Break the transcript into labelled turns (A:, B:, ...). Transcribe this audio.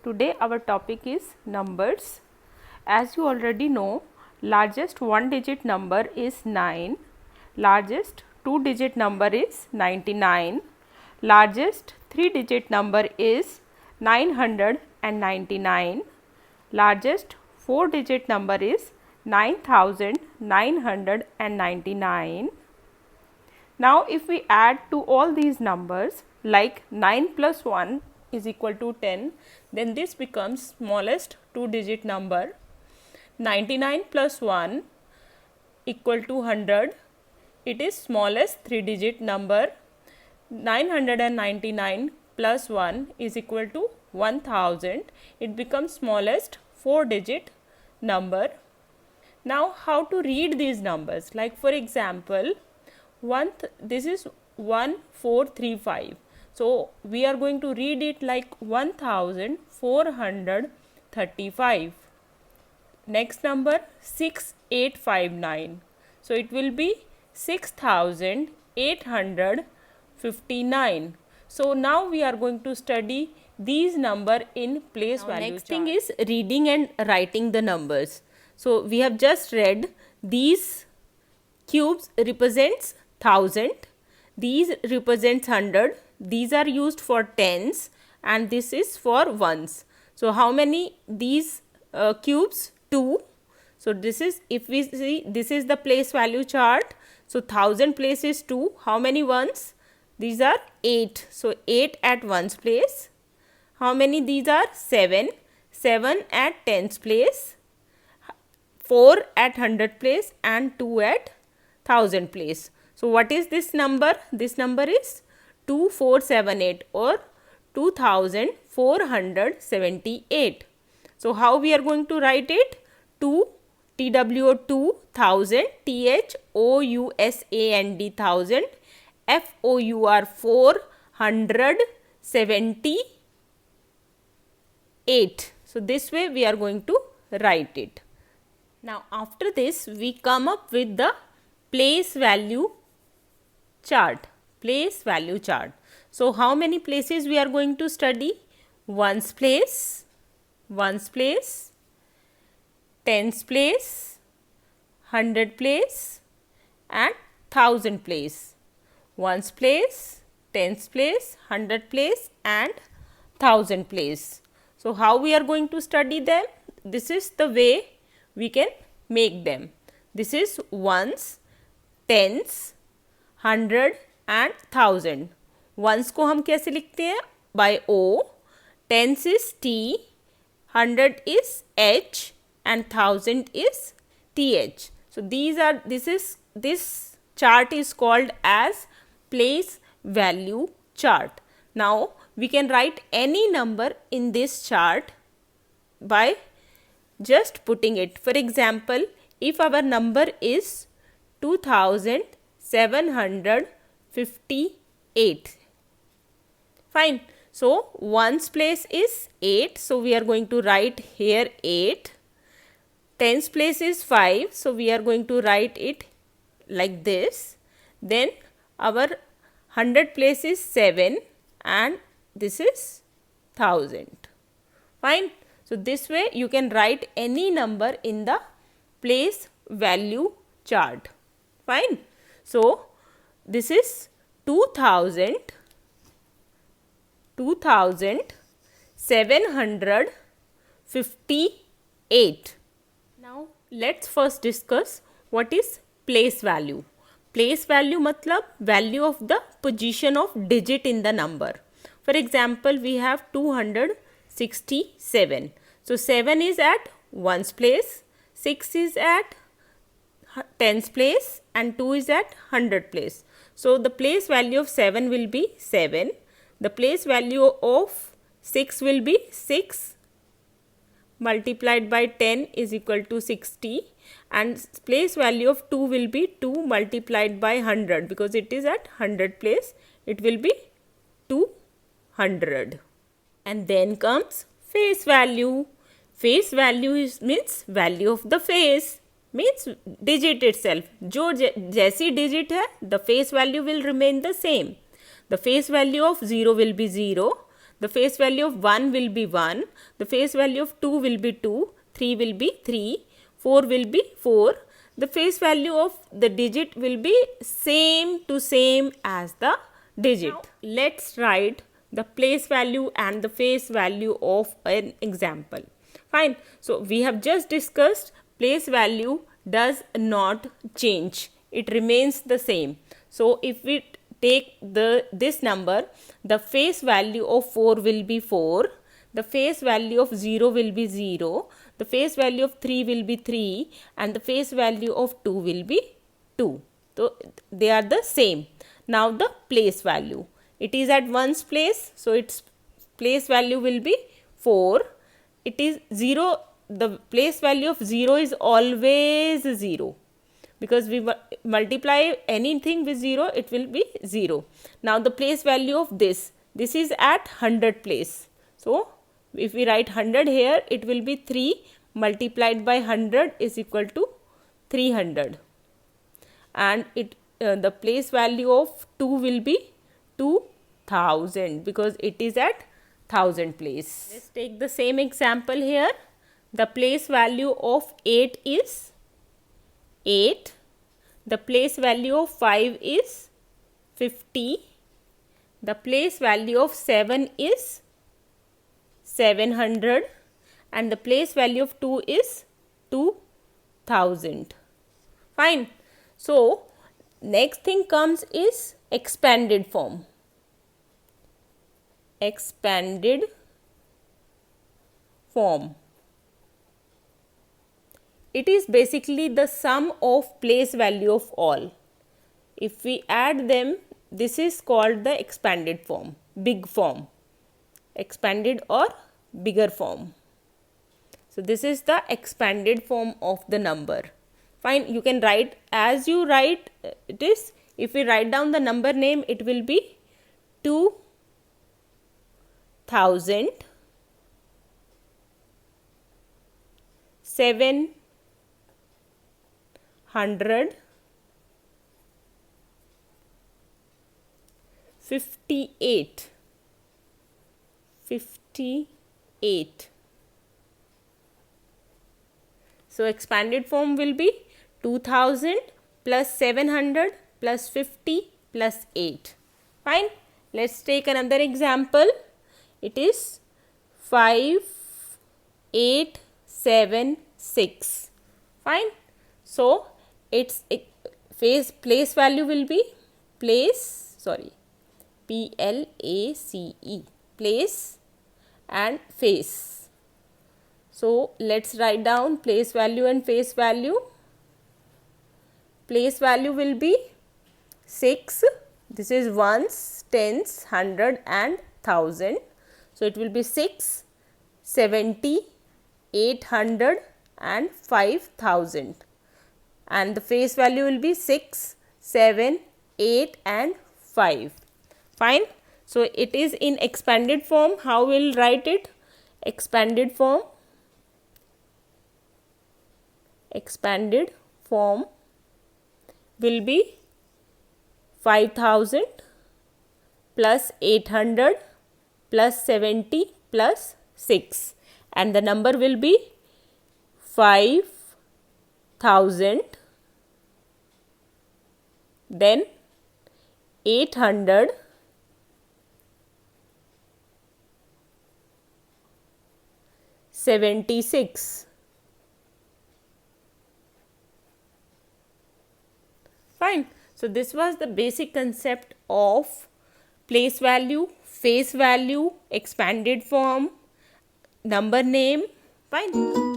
A: today our topic is numbers. As you already know, largest one digit number is 9, largest two digit number is 99, largest three digit number is 999, largest four digit number is 9999. Now if we add to all these numbers, like 9 plus 1 is equal to 10, then this becomes smallest two digit number. 99 plus 1 equal to 100, it is smallest three digit number. 999 plus 1 is equal to 1000, it becomes smallest four digit number. Now how to read these numbers? Like for example, this is 1435. So we are going to read it like 1435. Next number 6859. So it will be 6859. So now we are going to study these number in place value. Next thing is reading and writing the numbers. So we have just read these cubes represents 1000, these represents 100, these are used for tens and this is for ones. So how many these cubes? 2. So this is, if we see, this is the place value chart. So 1000 place is 2. How many ones? These are 8. So 8 at ones place. How many these are? 7. 7 at tens place, 4 at 100 place and 2 at 1000 place. So what is this number? This number is 2478 or 2478. So how we are going to write it? 2 TWO 2000, THOUSAND 1000, FOUR 478. So this way we are going to write it. Now after this we come up with the place value chart. Place value chart. So how many places we are going to study? Ones place, tens place, 100 place and 1000 place. Ones place, tens place, 100 place and 1000 place. So how we are going to study them? This is the way we can make them. This is ones, tens, 100 and 1000. Ones को हम कैसे लिखते हैं? By O. Tens is T, 100 is H and 1000 is TH. So this chart is called as place value chart. Now we can write any number in this chart by just putting it. For example, if our number is 2758. Fine. So ones place is 8. So we are going to write here 8. Tens place is 5. So we are going to write it like this. Then our 100 place is 7 and this is 1000. Fine. So this way you can write any number in the place value chart. Fine. So this is 2758. Now let's first discuss what is place value. Place value matlab value of the position of digit in the number. For example, we have 267. So 7 is at ones place, 6 is at tens place and 2 is at 100 place. So the place value of 7 will be 7. The place value of 6 will be 6 multiplied by 10 is equal to 60 and place value of 2 will be 2 multiplied by 100 because it is at 100 place, it will be 200. And then comes face value. Face value means value of the face, means digit itself. जो जैसी digit है, the face value will remain the same. The face value of 0 will be 0. The face value of 1 will be 1, the face value of 2 will be 2, 3 will be 3, 4 will be 4. The face value of the digit will be same to same as the digit. Now, let's write the place value and the face value of an example. Fine. So, we have just discussed place value does not change. It remains the same. So, if we take this number, the face value of 4 will be 4, the face value of 0 will be 0, the face value of 3 will be 3, and the face value of 2 will be 2. So, they are the same. Now, the place value. It is at 1's place, so its place value will be 4. It is 0, the place value of 0 is always 0. Because we multiply anything with 0, it will be 0. Now, the place value of this is at 100 place. So, if we write 100 here, it will be 3 multiplied by 100 is equal to 300. And the place value of 2 will be 2000 because it is at 1000 place. Let's take the same example here. The place value of 8 is 8. The place value of 5 is 50. The place value of 7 is 700. And the place value of 2 is 2000. Fine. So, next thing comes is expanded form. Expanded form. It is basically the sum of place value of all. If we add them, this is called the expanded form, big form, expanded or bigger form. So, this is the expanded form of the number. Fine, you can write as you write this. If we write down the number name, it will be 2000, 700, 58, 58. So, expanded form will be 2000 plus 700 plus 50 plus 8. Fine. Let's take another example. It is 5876. Fine. So, its place value will be place place and face. So, let's write down place value and face value. Place value will be 6. This is ones, tens, 100 and 1000. So, it will be 6, 70, 800 and 5000. And the face value will be 6, 7, 8 and 5. Fine. So, it is in expanded form. How we will write it? Expanded form. Expanded form will be 5000 plus 800 plus 70 plus 6, and the number will be 5000, then 800, $76. Fine. So, this was the basic concept of place value, face value, expanded form, number name. Fine.